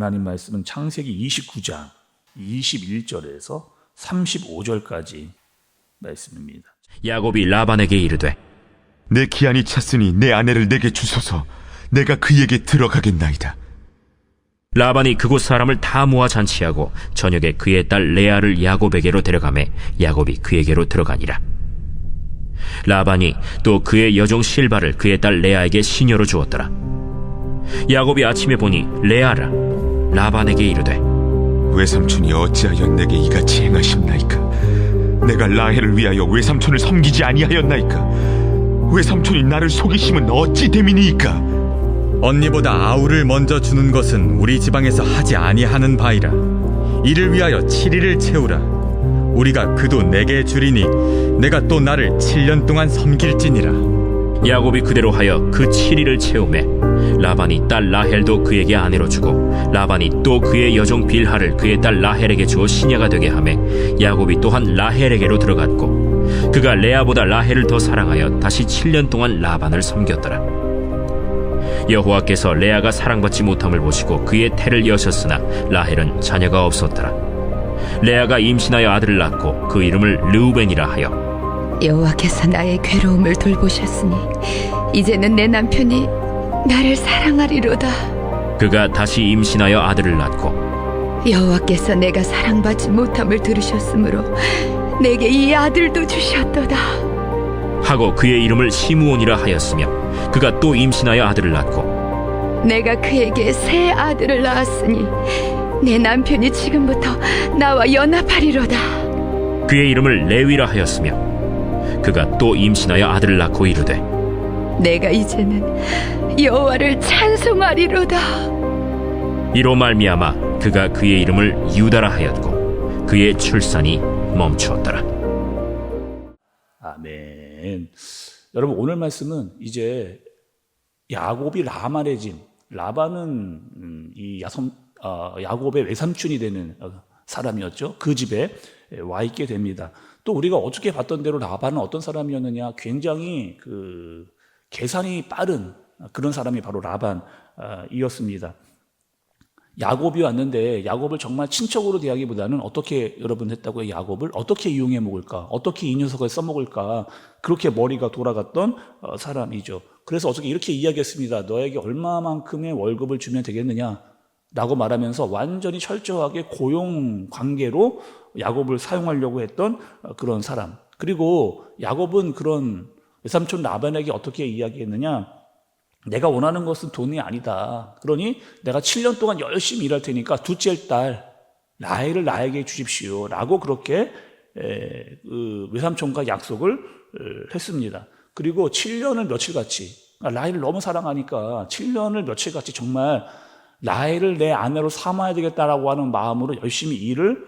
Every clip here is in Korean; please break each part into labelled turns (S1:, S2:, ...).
S1: 하나님 말씀은 창세기 29장 21절에서 35절까지 말씀입니다.
S2: 야곱이 라반에게 이르되
S3: 내 기한이 찼으니 내 아내를 내게 주소서. 내가 그에게 들어가겠나이다.
S2: 라반이 그곳 사람을 다 모아 잔치하고 저녁에 그의 딸 레아를 야곱에게로 데려가매 야곱이 그에게로 들어가니라. 라반이 또 그의 여종 실바를 그의 딸 레아에게 시녀로 주었더라. 야곱이 아침에 보니 레아라. 라반에게 이르되
S3: 외삼촌이 어찌하여 내게 이같이 행하십나이까? 내가 라헬을 위하여 외삼촌을 섬기지 아니하였나이까? 외삼촌이 나를 속이심은 어찌 됨이니이까?
S4: 언니보다 아우를 먼저 주는 것은 우리 지방에서 하지 아니하는 바이라. 이를 위하여 7일을 채우라. 우리가 그도 내게 주리니 내가 또 나를 7년 동안 섬길지니라.
S2: 야곱이 그대로 하여 그 7일을 채우매 라반이 딸 라헬도 그에게 아내로 주고 라반이 또 그의 여종 빌하를 그의 딸 라헬에게 주어 시녀가 되게 하매 야곱이 또한 라헬에게로 들어갔고 그가 레아보다 라헬을 더 사랑하여 다시 7년 동안 라반을 섬겼더라. 여호와께서 레아가 사랑받지 못함을 보시고 그의 태를 여셨으나 라헬은 자녀가 없었더라. 레아가 임신하여 아들을 낳고 그 이름을 르우벤이라 하여
S5: 여호와께서 나의 괴로움을 돌보셨으니 이제는 내 남편이 나를 사랑하리로다.
S2: 그가 다시 임신하여 아들을 낳고
S5: 여호와께서 내가 사랑받지 못함을 들으셨으므로 내게 이 아들도 주셨도다.
S2: 하고 그의 이름을 시므온이라 하였으며 그가 또 임신하여 아들을 낳고
S5: 내가 그에게 새 아들을 낳았으니 내 남편이 지금부터 나와 연합하리로다.
S2: 그의 이름을 레위라 하였으며 그가 또 임신하여 아들을 낳고 이르되
S5: 내가 이제는 여호와를 찬송하리로다.
S2: 이로 말미암아 그가 그의 이름을 유다라 하였고 그의 출산이 멈추었더라.
S1: 아멘. 여러분, 오늘 말씀은 이제 야곱이 라반의 집, 라반은 이 야곱의 외삼촌이 되는 사람이었죠. 그 집에 와 있게 됩니다. 또 우리가 어저께 봤던 대로 라반은 어떤 사람이었느냐? 굉장히 그 계산이 빠른 그런 사람이 바로 라반이었습니다. 야곱이 왔는데 야곱을 정말 친척으로 대하기보다는 어떻게 여러분 했다고요? 야곱을 어떻게 이용해 먹을까? 어떻게 이 녀석을 써먹을까? 그렇게 머리가 돌아갔던 사람이죠. 그래서 어저께 이렇게 이야기했습니다. 너에게 얼마만큼의 월급을 주면 되겠느냐? 라고 말하면서 완전히 철저하게 고용 관계로 야곱을 사용하려고 했던 그런 사람. 그리고 야곱은 그런 외삼촌 라반에게 어떻게 이야기했느냐? 내가 원하는 것은 돈이 아니다. 그러니 내가 7년 동안 열심히 일할 테니까 둘째 딸 라헬을 나에게 주십시오. 라고 그렇게 그 외삼촌과 약속을 했습니다. 그리고 7년을 며칠같이, 라헬을 너무 사랑하니까 7년을 며칠같이 정말 라헬을 내 아내로 삼아야 되겠다라고 하는 마음으로 열심히 일을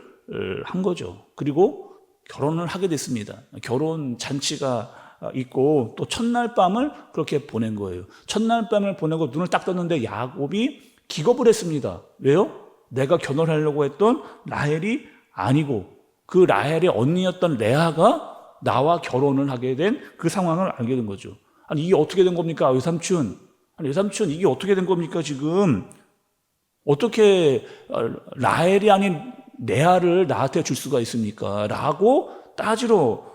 S1: 한 거죠. 그리고 결혼을 하게 됐습니다. 결혼 잔치가 있고 또 첫날 밤을 그렇게 보낸 거예요. 첫날 밤을 보내고 눈을 딱 떴는데 야곱이 기겁을 했습니다. 왜요? 내가 결혼하려고 했던 라헬이 아니고 그 라헬의 언니였던 레아가 나와 결혼을 하게 된 그 상황을 알게 된 거죠. 아니, 이게 어떻게 된 겁니까? 외삼촌. 아니, 외삼촌, 이게 어떻게 된 겁니까, 지금? 어떻게 라헬이 아닌 레아를 나한테 줄 수가 있습니까? 라고 따지러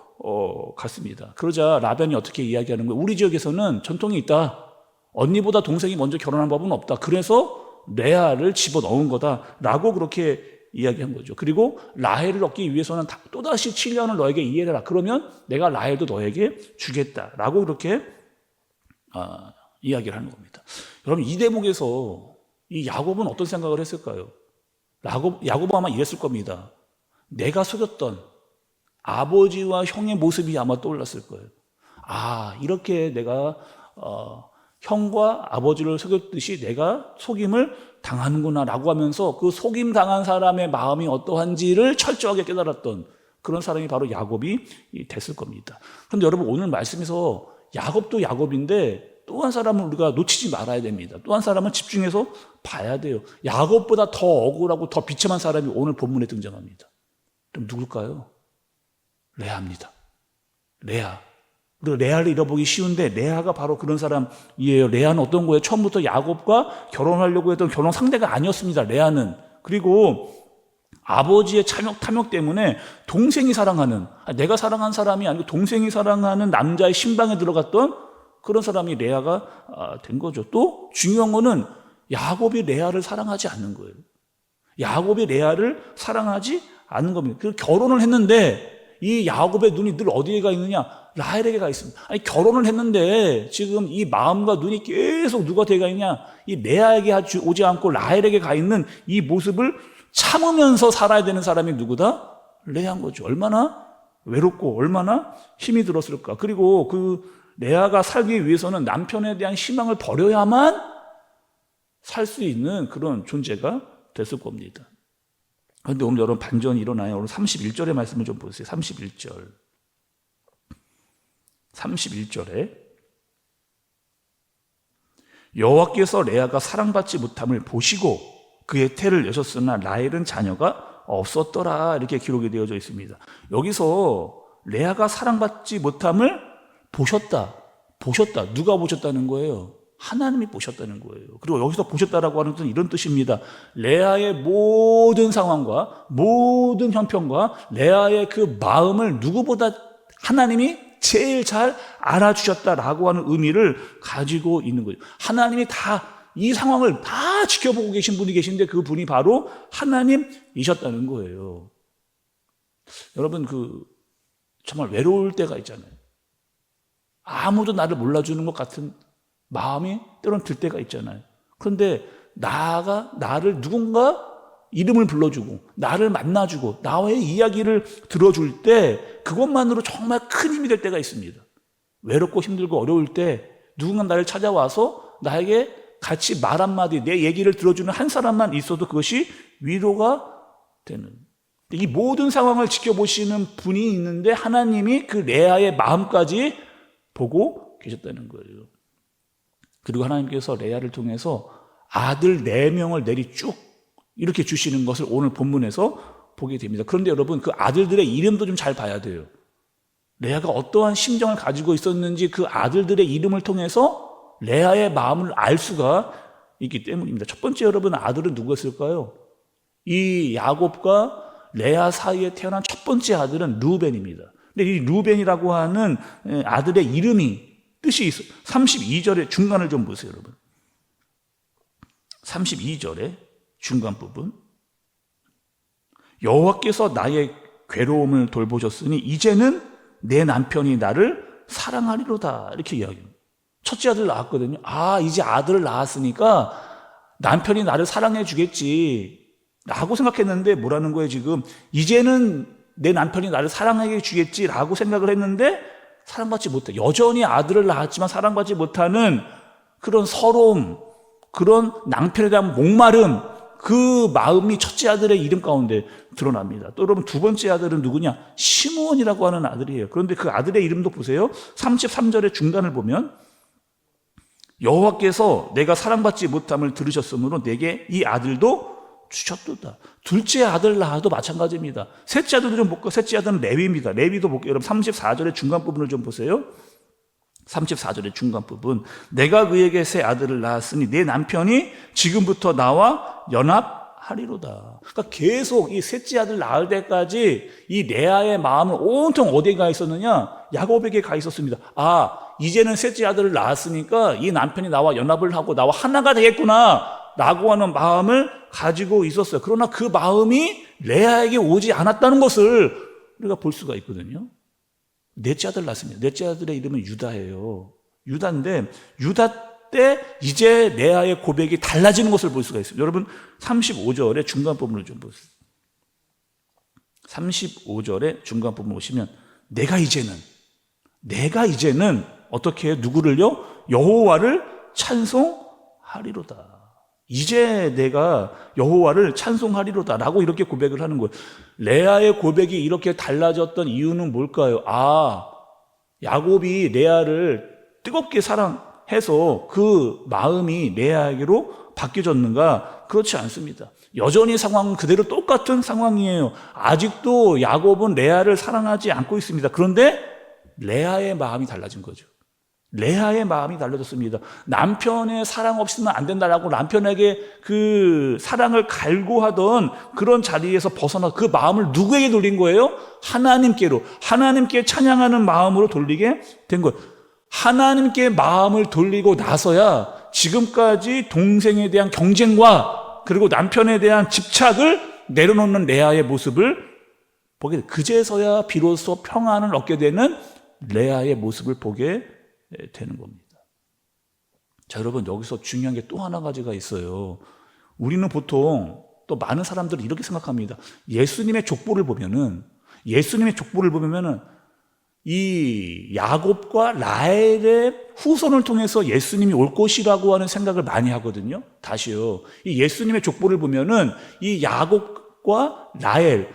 S1: 갔습니다. 그러자 라반이 어떻게 이야기하는 거예요? 우리 지역에서는 전통이 있다. 언니보다 동생이 먼저 결혼한 법은 없다. 그래서 레아를 집어넣은 거다. 라고 그렇게 이야기한 거죠. 그리고 라헬을 얻기 위해서는 또다시 7년을 너에게 이해해라. 그러면 내가 라헬도 너에게 주겠다. 라고 그렇게 이야기를 하는 겁니다. 여러분, 이 대목에서 이 야곱은 어떤 생각을 했을까요? 야곱은 아마 이랬을 겁니다. 내가 속였던 아버지와 형의 모습이 아마 떠올랐을 거예요. 아, 이렇게 내가 형과 아버지를 속였듯이 내가 속임을 당하는구나 라고 하면서 그 속임 당한 사람의 마음이 어떠한지를 철저하게 깨달았던 그런 사람이 바로 야곱이 됐을 겁니다. 그런데 여러분, 오늘 말씀에서 야곱도 야곱인데 또 한 사람은 우리가 놓치지 말아야 됩니다. 또 한 사람은 집중해서 봐야 돼요. 야곱보다 더 억울하고 더 비참한 사람이 오늘 본문에 등장합니다. 그럼 누굴까요? 레아입니다. 레아. 우리가 레아를 잃어보기 쉬운데 레아가 바로 그런 사람이에요. 레아는 어떤 거예요? 처음부터 야곱과 결혼하려고 했던 결혼 상대가 아니었습니다. 레아는. 그리고 아버지의 탐욕 때문에 동생이 사랑하는, 내가 사랑한 사람이 아니고 동생이 사랑하는 남자의 신방에 들어갔던 그런 사람이 레아가 된 거죠. 또 중요한 거는 야곱이 레아를 사랑하지 않는 거예요. 야곱이 레아를 사랑하지 않는 겁니다. 그 결혼을 했는데 이 야곱의 눈이 늘 어디에 가 있느냐? 라헬에게 가 있습니다. 아니, 결혼을 했는데 지금 이 마음과 눈이 계속 누구한테 가 있냐? 이 레아에게 오지 않고 라헬에게 가 있는 이 모습을 참으면서 살아야 되는 사람이 누구다? 레아인 거죠. 얼마나 외롭고 얼마나 힘이 들었을까. 그리고 그 레아가 살기 위해서는 남편에 대한 희망을 버려야만 살 수 있는 그런 존재가 됐을 겁니다. 그런데 오늘 여러분 반전이 일어나요. 오늘 31절의 말씀을 좀 보세요. 31절에 여호와께서 레아가 사랑받지 못함을 보시고 그의 태를 여셨으나 라헬은 자녀가 없었더라, 이렇게 기록이 되어져 있습니다. 여기서 레아가 사랑받지 못함을 보셨다. 누가 보셨다는 거예요? 하나님이 보셨다는 거예요. 그리고 여기서 보셨다라고 하는 뜻은 이런 뜻입니다. 레아의 모든 상황과 모든 형편과 레아의 그 마음을 누구보다 하나님이 제일 잘 알아주셨다라고 하는 의미를 가지고 있는 거죠. 하나님이 다 이 상황을 다 지켜보고 계신 분이 계신데 그 분이 바로 하나님이셨다는 거예요. 여러분, 정말 외로울 때가 있잖아요. 아무도 나를 몰라주는 것 같은 마음이 때로는 들 때가 있잖아요. 그런데 나를 누군가 이름을 불러주고 나를 만나주고 나의 이야기를 들어줄 때 그것만으로 정말 큰 힘이 될 때가 있습니다. 외롭고 힘들고 어려울 때 누군가 나를 찾아와서 나에게 같이 말 한마디, 내 얘기를 들어주는 한 사람만 있어도 그것이 위로가 되는, 이 모든 상황을 지켜보시는 분이 있는데 하나님이 그 레아의 마음까지 보고 계셨다는 거예요. 그리고 하나님께서 레아를 통해서 아들 4명을 내리 쭉 이렇게 주시는 것을 오늘 본문에서 보게 됩니다. 그런데 여러분, 그 아들들의 이름도 좀 잘 봐야 돼요. 레아가 어떠한 심정을 가지고 있었는지 그 아들들의 이름을 통해서 레아의 마음을 알 수가 있기 때문입니다. 첫 번째, 여러분, 아들은 누구였을까요? 이 야곱과 레아 사이에 태어난 첫 번째 아들은 루벤입니다. 근데 이 루벤이라고 하는 아들의 이름이 뜻이 있어요. 32절의 중간을 좀 보세요, 여러분. 32절의 중간 부분. 여호와께서 나의 괴로움을 돌보셨으니 이제는 내 남편이 나를 사랑하리로다, 이렇게 이야기합니다. 첫째 아들 낳았거든요. 이제 아들을 낳았으니까 남편이 나를 사랑해 주겠지 라고 생각했는데 뭐라는 거예요 지금? 이제는 내 남편이 나를 사랑해 주겠지 라고 생각을 했는데 사랑받지 못해. 여전히 아들을 낳았지만 사랑받지 못하는 그런 서러움, 그런 남편에 대한 목마름, 그 마음이 첫째 아들의 이름 가운데 드러납니다. 또 여러분, 두 번째 아들은 누구냐? 시므온이라고 하는 아들이에요. 그런데 그 아들의 이름도 보세요. 33절의 중간을 보면 여호와께서 내가 사랑받지 못함을 들으셨으므로 내게 이 아들도 주셨도다. 둘째 아들 낳아도 마찬가지입니다. 셋째 아들도 좀 볼까요? 셋째 아들은 레위입니다. 레위도 볼게요. 여러분 34절의 중간 부분을 좀 보세요. 34절의 중간 부분. 내가 그에게 새 아들을 낳았으니 내 남편이 지금부터 나와 연합하리로다. 그러니까 계속 이 셋째 아들 낳을 때까지 이 레아의 마음은 온통 어디에 가 있었느냐? 야곱에게 가 있었습니다. 이제는 셋째 아들을 낳았으니까 이 남편이 나와 연합을 하고 나와 하나가 되겠구나 라고 하는 마음을 가지고 있었어요. 그러나 그 마음이 레아에게 오지 않았다는 것을 우리가 볼 수가 있거든요. 넷째 아들 낳았습니다. 넷째 아들의 이름은 유다예요. 유다인데 유다 때 이제 레아의 고백이 달라지는 것을 볼 수가 있습니다. 여러분 35절의 중간 부분을 좀 보세요. 35절의 중간 부분 보시면 내가 이제는 어떻게 해요? 누구를요? 여호와를 찬송하리로다. 이제 내가 여호와를 찬송하리로다 라고 이렇게 고백을 하는 거예요. 레아의 고백이 이렇게 달라졌던 이유는 뭘까요? 야곱이 레아를 뜨겁게 사랑해서 그 마음이 레아에게로 바뀌어졌는가? 그렇지 않습니다. 여전히 상황은 그대로 똑같은 상황이에요. 아직도 야곱은 레아를 사랑하지 않고 있습니다. 그런데 레아의 마음이 달라진 거죠. 레아의 마음이 달라졌습니다. 남편의 사랑 없이는 안 된다라고 남편에게 그 사랑을 갈구하던 그런 자리에서 벗어나 그 마음을 누구에게 돌린 거예요? 하나님께로, 하나님께 찬양하는 마음으로 돌리게 된 거예요. 하나님께 마음을 돌리고 나서야 지금까지 동생에 대한 경쟁과 그리고 남편에 대한 집착을 내려놓는 레아의 모습을 보게 돼요. 그제서야 비로소 평안을 얻게 되는 레아의 모습을 보게 되는 겁니다. 자, 여러분, 여기서 중요한 게 또 하나 가지가 있어요. 우리는 보통 또 많은 사람들이 이렇게 생각합니다. 예수님의 족보를 보면은 이 야곱과 라헬의 후손을 통해서 예수님이 올 것이라고 하는 생각을 많이 하거든요. 다시요. 이 예수님의 족보를 보면은 이 야곱과 라헬,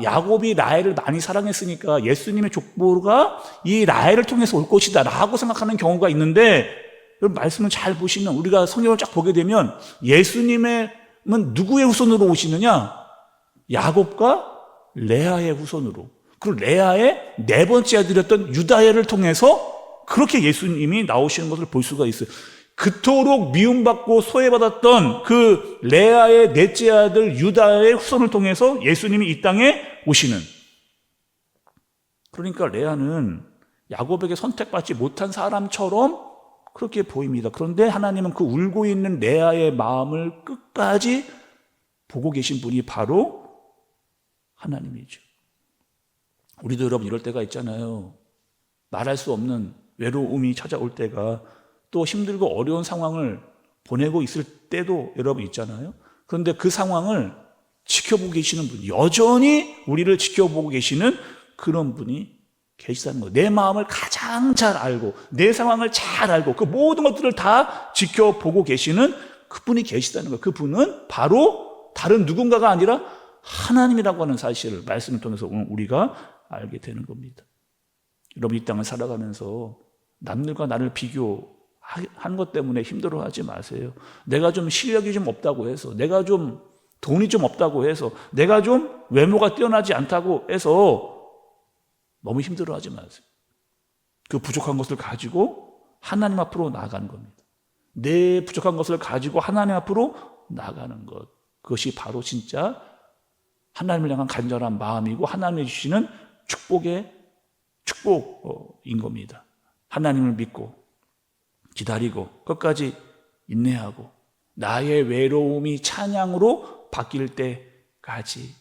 S1: 야곱이 라헬을 많이 사랑했으니까 예수님의 족보가 이 라헬을 통해서 올 것이다 라고 생각하는 경우가 있는데, 여러분 말씀을 잘 보시면 우리가 성경을 쫙 보게 되면 예수님은 누구의 후손으로 오시느냐? 야곱과 레아의 후손으로. 그리고 레아의 네 번째 아들이었던 유다엘을 통해서 그렇게 예수님이 나오시는 것을 볼 수가 있어요. 그토록 미움받고 소외받았던 그 레아의 넷째 아들 유다의 후손을 통해서 예수님이 이 땅에 오시는. 그러니까 레아는 야곱에게 선택받지 못한 사람처럼 그렇게 보입니다. 그런데 하나님은 그 울고 있는 레아의 마음을 끝까지 보고 계신 분이 바로 하나님이죠. 우리도 여러분 이럴 때가 있잖아요. 말할 수 없는 외로움이 찾아올 때가, 또 힘들고 어려운 상황을 보내고 있을 때도 여러분 있잖아요. 그런데 그 상황을 지켜보고 계시는 분, 여전히 우리를 지켜보고 계시는 그런 분이 계시다는 거예요. 내 마음을 가장 잘 알고 내 상황을 잘 알고 그 모든 것들을 다 지켜보고 계시는 그분이 계시다는 거예요. 그분은 바로 다른 누군가가 아니라 하나님이라고 하는 사실을 말씀을 통해서 우리가 알게 되는 겁니다. 여러분, 이 땅을 살아가면서 남들과 나를 비교한 것 때문에 힘들어하지 마세요. 내가 좀 실력이 좀 없다고 해서, 내가 좀 돈이 좀 없다고 해서, 내가 좀 외모가 뛰어나지 않다고 해서 너무 힘들어하지 마세요. 그 부족한 것을 가지고 하나님 앞으로 나아가는 겁니다. 내 부족한 것을 가지고 하나님 앞으로 나아가는 것, 그것이 바로 진짜 하나님을 향한 간절한 마음이고 하나님이 주시는 축복인 겁니다. 하나님을 믿고 기다리고 끝까지 인내하고 나의 외로움이 찬양으로 바뀔 때까지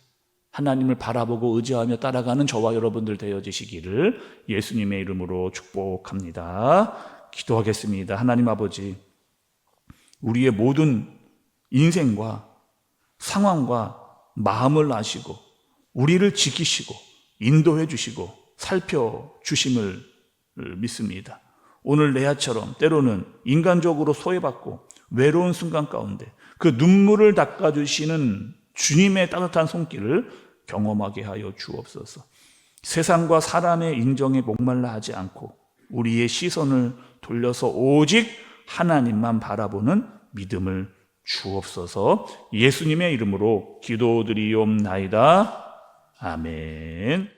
S1: 하나님을 바라보고 의지하며 따라가는 저와 여러분들 되어지시기를 예수님의 이름으로 축복합니다. 기도하겠습니다. 하나님 아버지, 우리의 모든 인생과 상황과 마음을 아시고 우리를 지키시고 인도해 주시고 살펴주심을 믿습니다. 오늘 레아처럼 때로는 인간적으로 소외받고 외로운 순간 가운데 그 눈물을 닦아주시는 주님의 따뜻한 손길을 경험하게 하여 주옵소서. 세상과 사람의 인정에 목말라 하지 않고 우리의 시선을 돌려서 오직 하나님만 바라보는 믿음을 주옵소서. 예수님의 이름으로 기도드리옵나이다. 아멘.